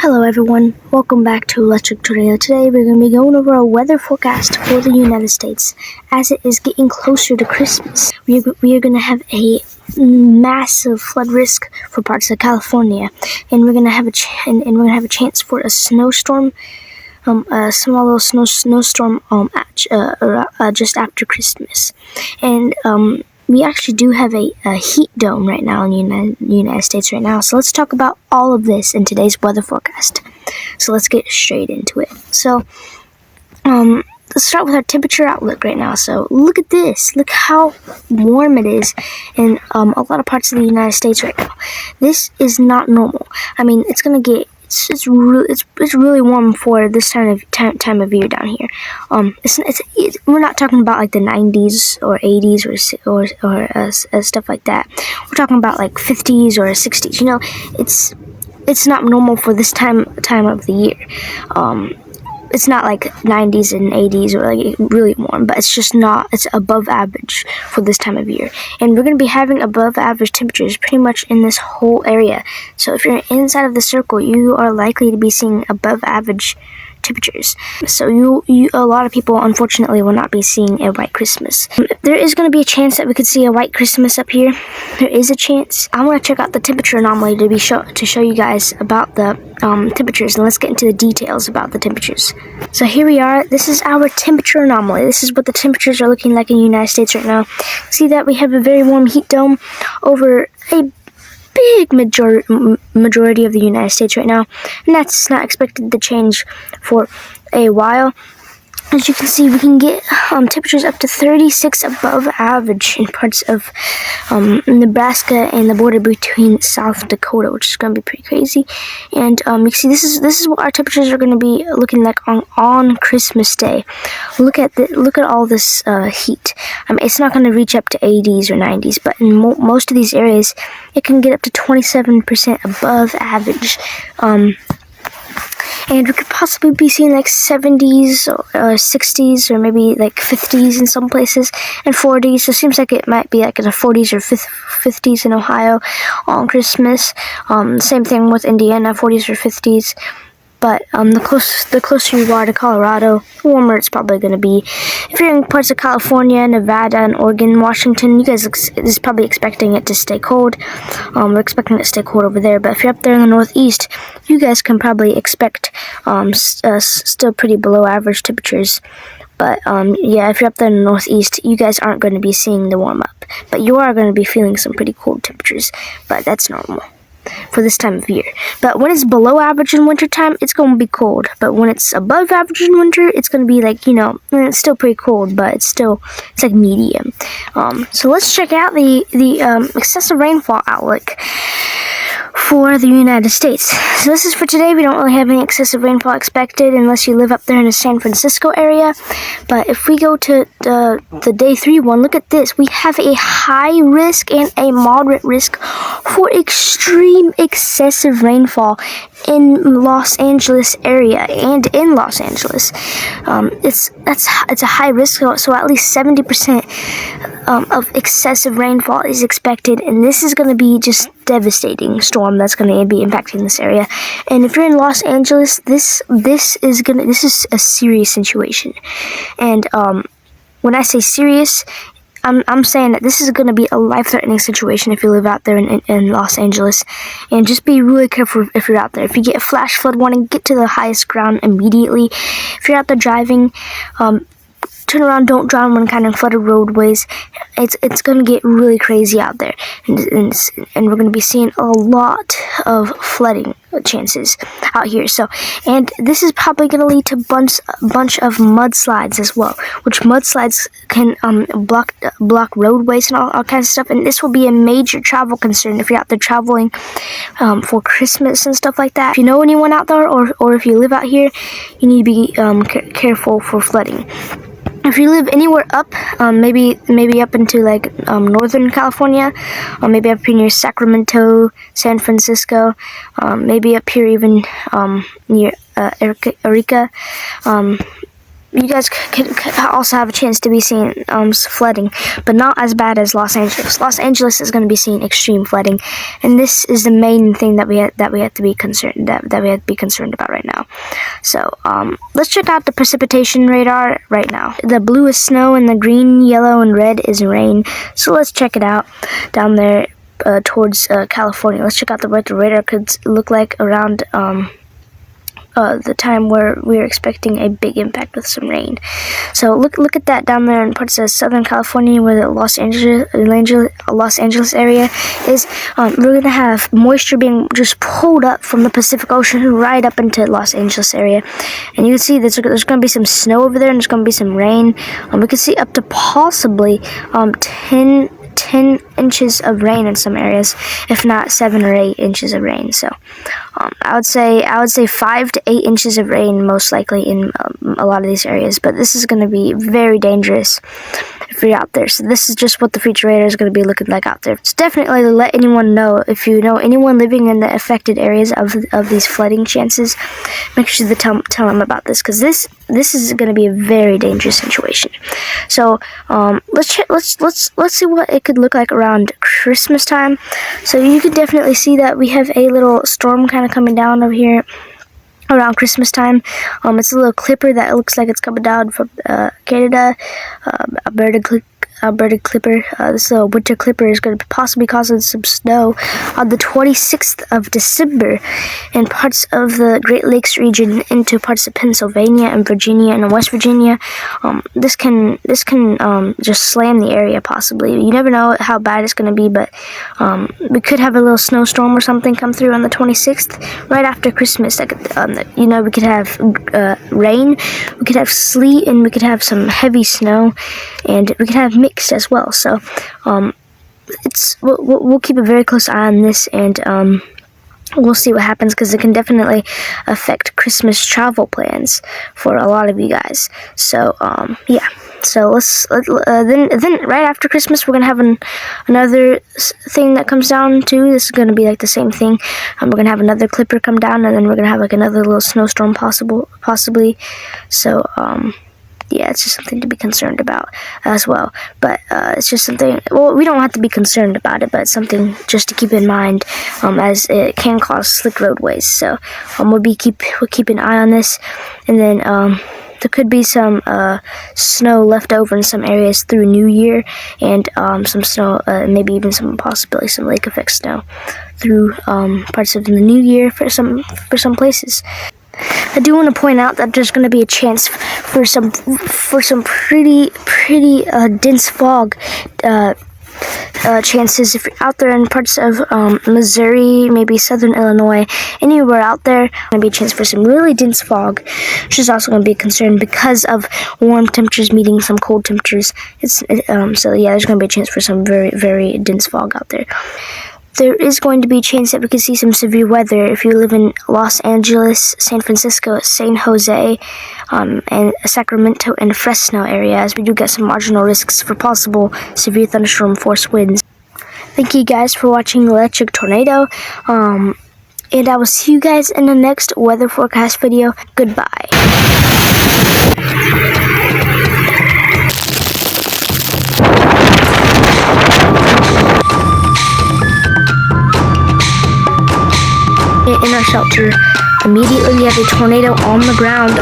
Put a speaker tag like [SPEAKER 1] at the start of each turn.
[SPEAKER 1] Hello everyone, welcome back to Electric Tornado. Today we're going to be going over a weather forecast for the United States. As it is getting closer to Christmas, we are going to have a massive flood risk for parts of California, and we're going to have a chance for a snowstorm, a small little snowstorm just after Christmas, and we actually do have a heat dome right now in the United States right now. So let's talk about all of this in today's weather forecast. So let's get straight into it. So let's start with our temperature outlook right now. So look at this. Look how warm it is in a lot of parts of the United States right now. This is not normal. I mean, it's gonna get it's really warm for this time of year down here. We're not talking about like the 90s or 80s or stuff like that. We're talking about like 50s or 60s. You know, it's not normal for this time of the year. It's not like 90s and 80s or like really warm, but it's above average for this time of year. And we're going to be having above average temperatures pretty much in this whole area. So if you're inside of the circle, you are likely to be seeing above average temperatures. So a lot of people unfortunately will not be seeing a white Christmas. There is going to be a chance that we could see a white Christmas up here. There is a chance. I want to check out the temperature anomaly to show you guys about the temperatures, and let's get into the details about the temperatures. So here we are. This is our temperature anomaly. This is what the temperatures are looking like in the United States right now. See that we have a very warm heat dome over a big majority of the United States right now, and that's not expected to change for a while. As you can see, we can get temperatures up to 36 above average in parts of Nebraska and the border between South Dakota, which is going to be pretty crazy. And you can see this is what our temperatures are going to be looking like on Christmas Day. Look at all this heat. I mean, it's not going to reach up to 80s or 90s, but in most of these areas, it can get up to 27% above average. And we could possibly be seeing like 70s or 60s or maybe like 50s in some places and 40s. So it seems like it might be like in the 40s or 50s in Ohio on Christmas. Same thing with Indiana, 40s or 50s. But the closer you are to Colorado, the warmer it's probably going to be. If you're in parts of California, Nevada, and Oregon, Washington, you guys is probably expecting it to stay cold. We're expecting it to stay cold over there. But if you're up there in the Northeast, you guys can probably expect still pretty below average temperatures. But yeah, if you're up there in the Northeast, you guys aren't going to be seeing the warm up. But you are going to be feeling some pretty cold temperatures. But that's normal for this time of year. But when it's below average in wintertime, it's going to be cold. But when it's above average in winter, it's going to be like, you know, it's still pretty cold, but it's like medium. So let's check out the excessive rainfall outlook for the United States. So this is for today. We don't really have any excessive rainfall expected unless you live up there in the San Francisco area. But if we go to the day 3 one, look at this. We have a high risk and a moderate risk for extreme excessive rainfall in Los Angeles area and in Los Angeles. It's a high risk, so at least 70% of excessive rainfall is expected, and this is going to be just devastating storm that's going to be impacting this area. And if you're in Los Angeles, this is a serious situation. And when I say serious, I'm saying that this is going to be a life-threatening situation if you live out there in Los Angeles. And just be really careful if you're out there. If you get a flash flood warning, get to the highest ground immediately. If you're out there driving, turn around, don't drown when encountering flooded roadways. It's going to get really crazy out there, and we're going to be seeing a lot of flooding chances out here. So, and this is probably going to lead to bunch of mudslides as well, which mudslides can block roadways and all kinds of stuff. And this will be a major travel concern if you're out there traveling for Christmas and stuff like that. If you know anyone out there, or if you live out here, you need to be careful for flooding. If you live anywhere up, maybe up into like Northern California, or maybe up here near Sacramento, San Francisco, maybe up here even near Eureka, you guys could also have a chance to be seeing flooding, but not as bad as Los Angeles. Los Angeles is going to be seeing extreme flooding, and this is the main thing that we have to be concerned about right now. So let's check out the precipitation radar right now. The blue is snow, and the green, yellow, and red is rain. So let's check it out down there towards California. Let's check out what the radar could look like around the time where we're expecting a big impact with some rain. So look at that down there in parts of Southern California where the Los Angeles area is. We're gonna have moisture being just pulled up from the Pacific Ocean right up into Los Angeles area, and you can see there's gonna be some snow over there, and there's gonna be some rain. We could see up to possibly 10 inches of rain in some areas, if not 7 or 8 inches of rain. So I would say 5 to 8 inches of rain most likely in a lot of these areas, but this is going to be very dangerous if you're out there. So this is just what the future radar is going to be looking like out there. It's definitely to let anyone know, if you know anyone living in the affected areas of these flooding chances, make sure to tell them about this, because this is going to be a very dangerous situation. So let's see what it could look like around Christmas time. So you can definitely see that we have a little storm kind of coming down over here around Christmas time. It's a little clipper that looks like it's coming down from Canada. Alberta clipper. This little winter clipper is going to possibly cause some snow on the 26th of December in parts of the Great Lakes region into parts of Pennsylvania and Virginia and West Virginia. This can just slam the area possibly. You never know how bad it's going to be, but we could have a little snowstorm or something come through on the 26th right after Christmas. We could have rain, we could have sleet, and we could have some heavy snow, and we could have mixed as well. So we'll keep a very close eye on this, and we'll see what happens, because it can definitely affect Christmas travel plans for a lot of you guys. So yeah. So then right after Christmas, we're gonna have another thing that comes down too. This is gonna be like the same thing. We're gonna have another clipper come down, and then we're gonna have like another little snowstorm possibly. So yeah, it's just something to be concerned about as well. But it's just something, well, we don't have to be concerned about it, but it's something just to keep in mind, as it can cause slick roadways. So we'll keep an eye on this, and then there could be some snow left over in some areas through New Year, and some snow, maybe even some lake effect snow through parts of the New Year for some places. I do want to point out that there's going to be a chance for some pretty dense fog chances if you're out there in parts of Missouri, maybe southern Illinois, anywhere out there. Going to be a chance for some really dense fog, which is also going to be a concern because of warm temperatures meeting some cold temperatures. So yeah, there's going to be a chance for some very, very dense fog out there. There is going to be a chance that we could see some severe weather if you live in Los Angeles, San Francisco, San Jose, and Sacramento and Fresno areas. We do get some marginal risks for possible severe thunderstorm force winds. Thank you guys for watching Electric Tornado, and I will see you guys in the next weather forecast video. Goodbye. In our shelter, immediately we have a tornado on the ground.